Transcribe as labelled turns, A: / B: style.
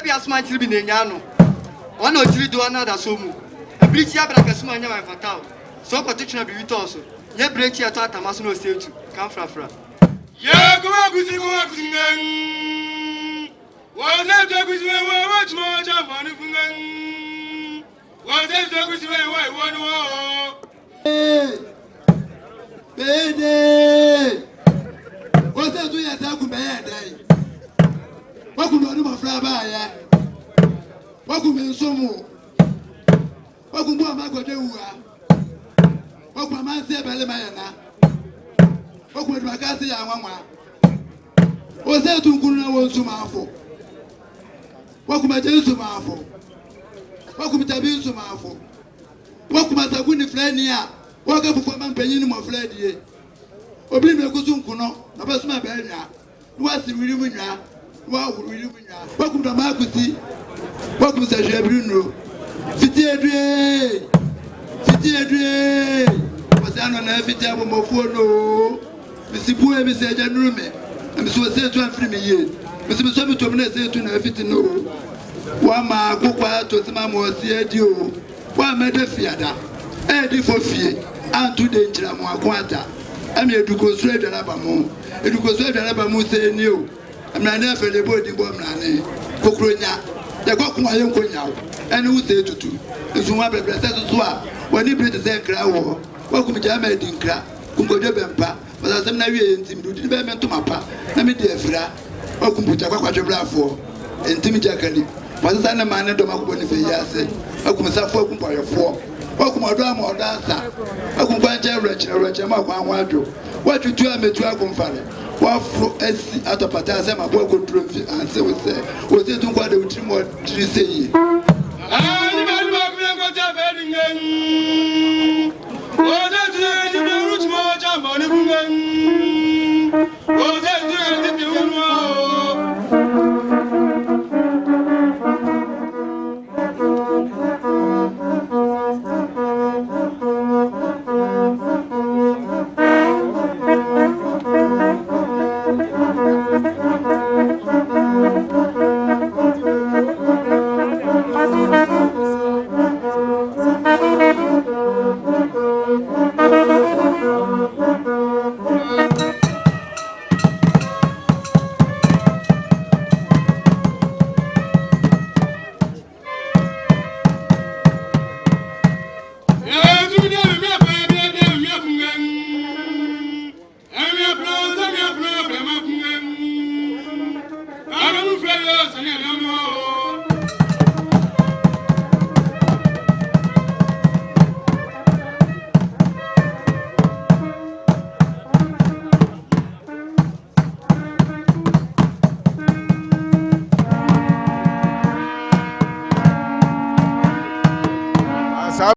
A: be a smart to be Nano. One or three do another somu. A bridge Yabracasuma my fatal. So partition be with also. Ye break your tata Masno state to come fra. Yeah, go up with you. Was that the good way? Much more jump on the was that the good way? One baby, what's that doing at Akumaya Day? What could not do my fly? What could be so more? What could my go do? What could my say Belemayana? What could my cousin Yamama? Was that to Kuna was to Marfo? What could my tell to Marfo? What could be to Marfo? What could my Saguni Flania? Walk up for man paying more fled. Oblim Kuno, no best my bella. What's the really winner? What will you win? Welcome to Marcusi. Welcome to Bruno. City Adrian. Was I on every time of Mofono? Mr. Pue, Mr. Janume, and Mr. Say to free me here. Mr. Samu to me say to everything. No. One ma go quiet to some more CADO. One made a fiada. Eddie for fear. And to danger, more quanta. I'm here to go straight to Alabama. It goes straight to Alabama, say new. I'm not never the body bomb. Cocronia. The cock my young conya. And who say to two? If you want to bless us, when you play the same crowd, welcome to Jamaica in crap. Kungo Bempa, but as I'm not really intimidated by men to my pa. Let me dear Fra. Welcome to Jacquard for and Timmy Jackali. But as I'm a man, I don't know what if he has said. Welcome to Suffolk by 4. Welcome to drama or dancer. Welcome to Rachel, my one. What you tell me to our company? What for SC out of Patas, my boy could prove and say, was it to what they would more to say? Was that the rich more jump on the was that the I don't know.